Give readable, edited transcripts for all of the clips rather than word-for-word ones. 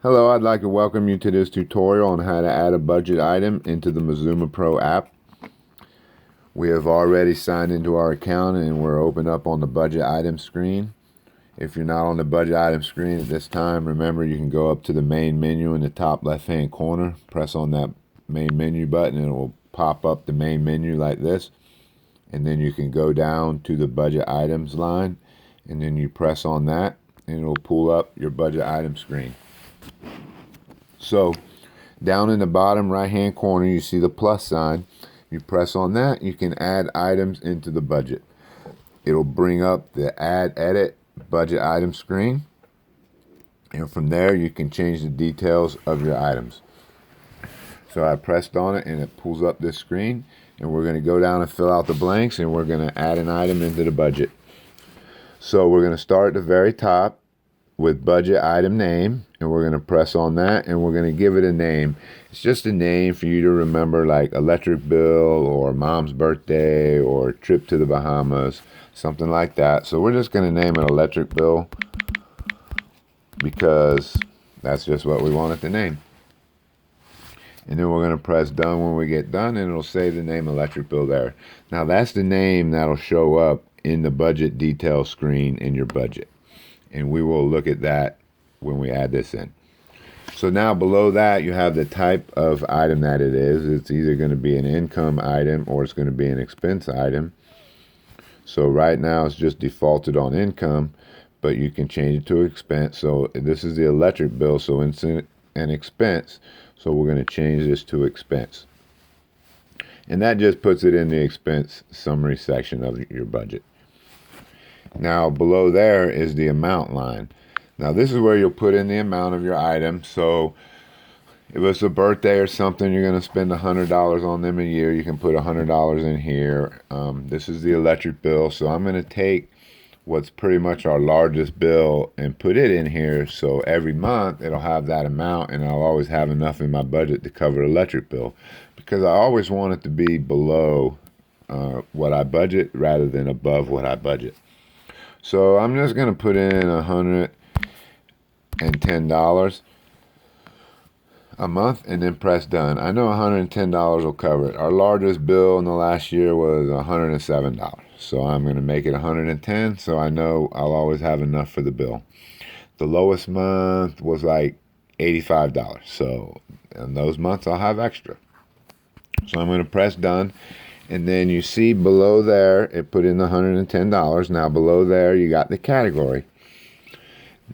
Hello, I'd like to welcome you to this tutorial on how to add a budget item into the Mazuma Pro app. We have already signed into our account and we're open up on the budget item screen. If you're not on the budget item screen at this time, remember you can go up to the main menu in the top left hand corner, press on that main menu button and it will pop up the main menu like this. And then you can go down to the budget items line and then you press on that and it will pull up your budget item screen. So down in the bottom right hand corner you see the plus sign. You press on that, you can add items into the budget. It'll bring up the add edit budget item screen, and from there you can change the details of your items. So I pressed on it and it pulls up this screen, and we're going to go down and fill out the blanks and we're going to add an item into the budget. So we're going to start at the very top with budget item name, and we're going to press on that and we're going to give it a name. It's just a name for you to remember, like electric bill or mom's birthday or trip to the Bahamas, something like that. So we're just going to name it electric bill because that's just what we want it to name. And then we're going to press done when we get done, and it'll say the name electric bill there. Now that's the name that'll show up in the budget detail screen in your budget. And we will look at that when we add this in. So now below that you have the type of item that it is. It's either going to be an income item or it's going to be an expense item. So right now it's just defaulted on income, but you can change it to expense. So this is the electric bill, so it's an expense. So we're going to change this to expense. And that just puts it in the expense summary section of your budget. Now below there is the amount line. Now this is where you'll put in the amount of your item. So if it's a birthday or something, you're going to spend $100 on them a year, you can put $100 in here. This is the electric bill, so I'm going to take what's pretty much our largest bill and put it in here, so every month it'll have that amount and I'll always have enough in my budget to cover the electric bill, because I always want it to be below what I budget rather than above what I budget. So I'm just going to put in $110 a month and then press done. I know $110 will cover it. Our largest bill in the last year was $107. So I'm going to make it $110, so I know I'll always have enough for the bill. The lowest month was like $85. So in those months I'll have extra. So I'm going to press done. And then you see below there, it put in the $110. Now below there, you got the category.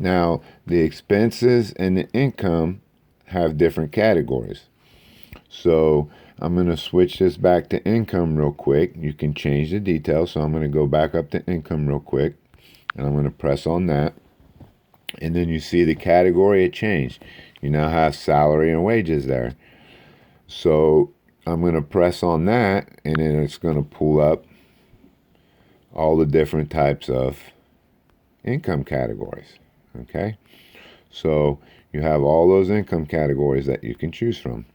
Now the expenses and the income have different categories. So I'm going to switch this back to income real quick. You can change the details. So I'm going to go back up to income real quick. And I'm going to press on that. And then you see the category, it changed. You now have salary and wages there. So I'm going to press on that, and then it's going to pull up all the different types of income categories. Okay, so you have all those income categories that you can choose from.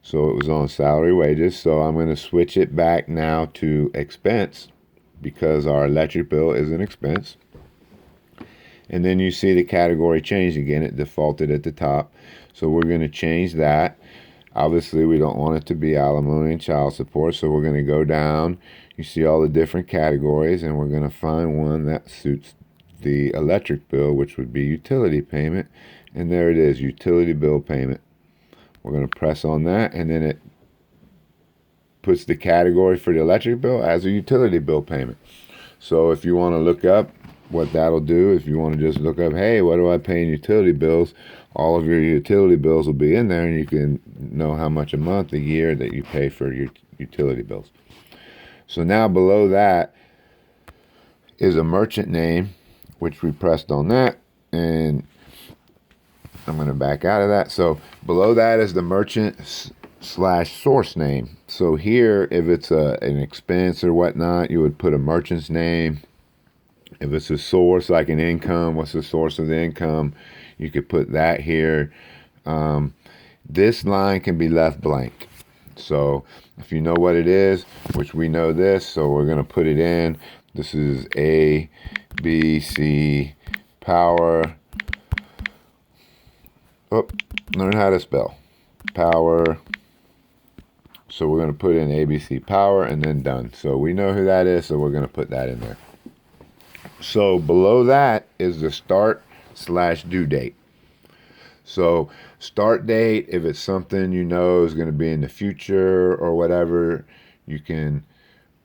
So it was on salary, wages, so I'm going to switch it back now to expense because our electric bill is an expense. And then you see the category change again. It defaulted at the top, so we're going to change that. Obviously, we don't want it to be alimony and child support, so we're going to go down. You see all the different categories, and we're going to find one that suits the electric bill, which would be utility payment. And there it is, utility bill payment. We're going to press on that, and then it puts the category for the electric bill as a utility bill payment. So if you want to look up what that'll do, if you want to just look up, hey, what do I pay in utility bills? All of your utility bills will be in there, and you can know how much a month, a year that you pay for your utility bills. So now below that is a merchant name, which we pressed on that, and I'm going to back out of that. So below that is the merchant slash source name. So here, if it's an expense or whatnot, you would put a merchant's name. If it's a source like an income, what's the source of the income? You could put that here. This line can be left blank. So if you know what it is, which we know this, so we're going to put it in. This is A, B, C, power Oh, learn how to spell. Power. So we're going to put in ABC Power and then done. So we know who that is, so we're going to put that in there. So below that is the start/due date. So start date, if it's something you know is going to be in the future or whatever, you can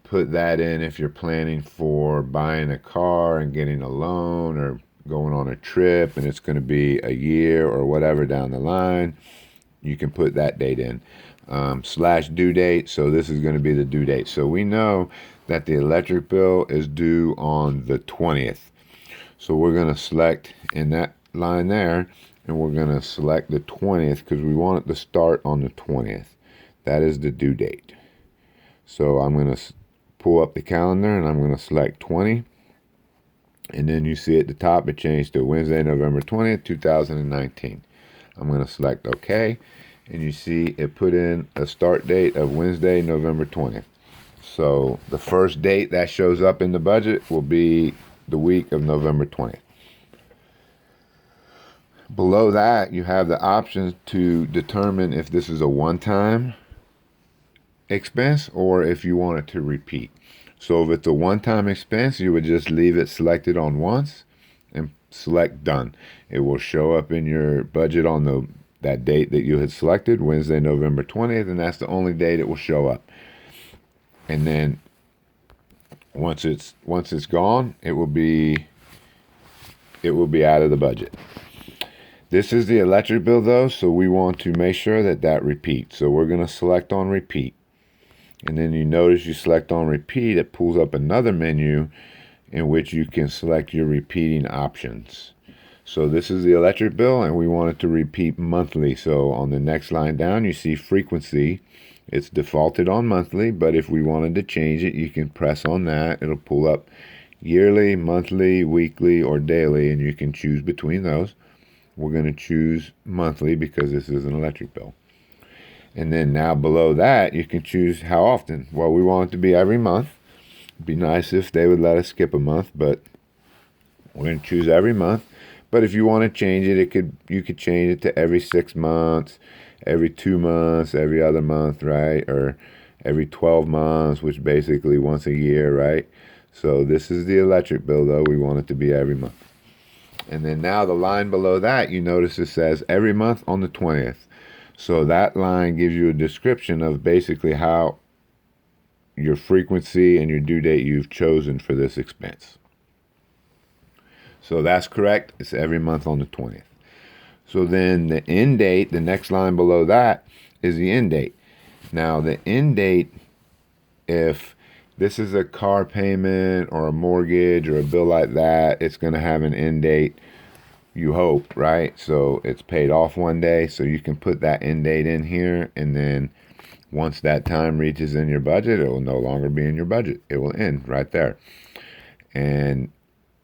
put that in if you're planning for buying a car and getting a loan or going on a trip and it's going to be a year or whatever down the line. You can put that date in. /due date, so this is going to be the due date. So we know that the electric bill is due on the 20th. So we're going to select in that line there, and we're going to select the 20th because we want it to start on the 20th. That is the due date. So I'm going to pull up the calendar and I'm going to select 20. And then you see at the top it changed to Wednesday, November 20th, 2019. I'm going to select OK. And you see it put in a start date of Wednesday, November 20th. So the first date that shows up in the budget will be the week of November 20th. Below that, you have the options to determine if this is a one-time expense or if you want it to repeat. So if it's a one-time expense, you would just leave it selected on once and select done. It will show up in your budget on that date that you had selected, Wednesday, November 20th, and that's the only date it will show up. And then once it's gone, it will be out of the budget. This is the electric bill though, so we want to make sure that repeats. So we're going to select on repeat. And then you notice you select on repeat, it pulls up another menu in which you can select your repeating options. So this is the electric bill and we want it to repeat monthly. So on the next line down, you see frequency. It's defaulted on monthly, but if we wanted to change it, you can press on that. It'll pull up yearly, monthly, weekly, or daily, and you can choose between those. We're going to choose monthly because this is an electric bill. And then now below that, you can choose how often. Well, we want it to be every month. It'd be nice if they would let us skip a month, but we're going to choose every month. But if you want to change it, you could change it to every 6 months, every 2 months, every other month, right? Or every 12 months, which basically once a year, right? So this is the electric bill, though. We want it to be every month. And then now the line below that, you notice it says every month on the 20th. So that line gives you a description of basically how your frequency and your due date you've chosen for this expense. So that's correct. It's every month on the 20th. So then the end date, the next line below that, is the end date. Now the end date, if this is a car payment or a mortgage or a bill like that, it's going to have an end date, you hope, right? So it's paid off one day, so you can put that end date in here, and then once that time reaches in your budget, it will no longer be in your budget. It will end right there. And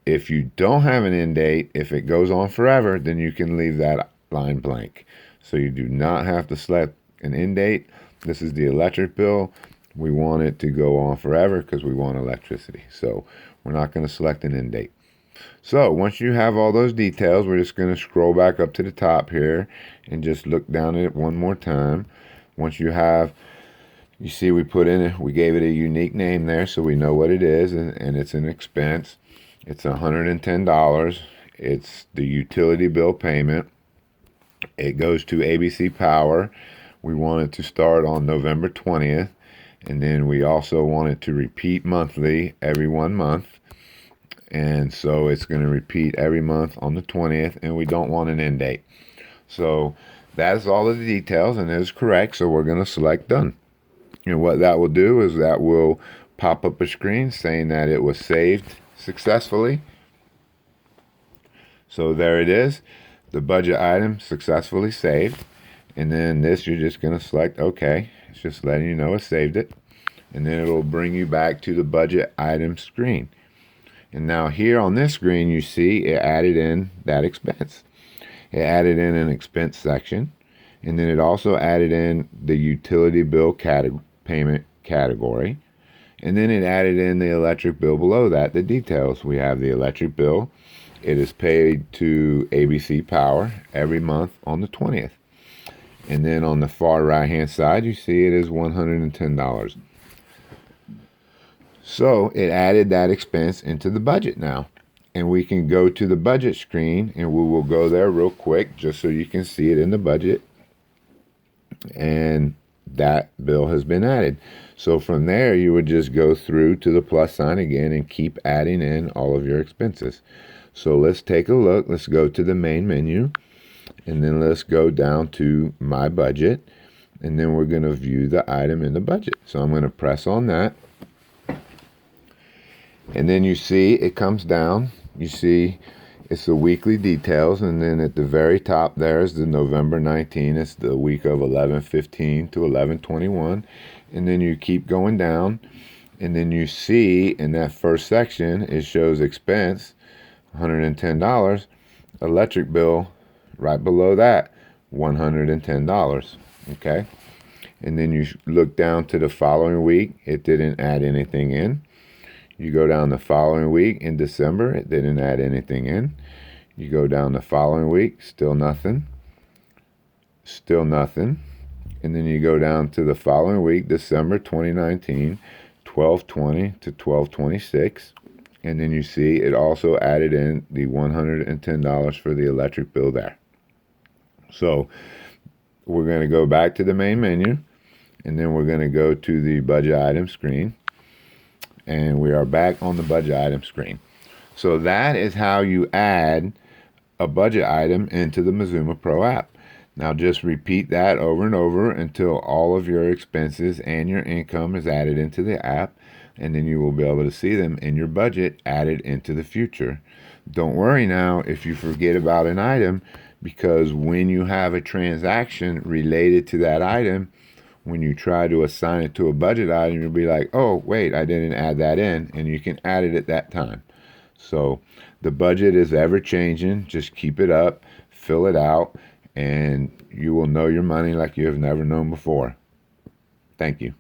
if you don't have an end date, if it goes on forever, then you can leave that line blank. So you do not have to select an end date. This is the electric bill. We want it to go on forever because we want electricity. So we're not going to select an end date. So once you have all those details, we're just going to scroll back up to the top here and just look down at it one more time. Once you have, you see we gave it a unique name there so we know what it is, and it's an expense. It's $110. It's the utility bill payment. It goes to ABC Power. We want it to start on November 20th. And then we also want it to repeat monthly every 1 month. And so it's going to repeat every month on the 20th. And we don't want an end date. So that's all of the details, and it is correct. So we're going to select done. And what that will do is that will pop up a screen saying that it was saved successfully. So there it is, the budget item successfully saved. And then this, you're just going to select OK. It's just letting you know it saved it. And then it'll bring you back to the budget item screen. And now here on this screen, you see it added in that expense. It added in an expense section. And then it also added in the utility bill payment category. And then it added in the electric bill below that, the details. We have the electric bill. it is paid to ABC Power every month on the 20th. And then on the far right hand side, you see it is $110. So it added that expense into the budget now. And we can go to the budget screen, and we will go there real quick just so you can see it in the budget. And that bill has been added. So from there, you would just go through to the plus sign again and keep adding in all of your expenses. So let's take a look. Let's go to the main menu, and then let's go down to my budget, and then we're going to view the item in the budget. So I'm going to press on that, and then you see it comes down. You see it's the weekly details, and then at the very top there is the November 19. It's the week of 11/15 to 11/21, and then you keep going down, and then you see in that first section it shows expense, $110, electric bill right below that, $110. Okay, and then you look down to the following week, it didn't add anything in. You go down the following week in December, it didn't add anything in. You go down the following week, still nothing. Still nothing. And then you go down to the following week, December 2019, 12/20 to 12/26. And then you see it also added in the $110 for the electric bill there. So we're going to go back to the main menu, and then we're going to go to the budget item screen. And we are back on the budget item screen. So that is how you add a budget item into the Mazuma Pro app. Now just repeat that over and over until all of your expenses and your income is added into the app, and then you will be able to see them in your budget added into the future. Don't worry now if you forget about an item, because when you have a transaction related to that item, when you try to assign it to a budget item, you'll be like, oh, wait, I didn't add that in, and you can add it at that time. So the budget is ever changing. Just keep it up, fill it out, and you will know your money like you have never known before. Thank you.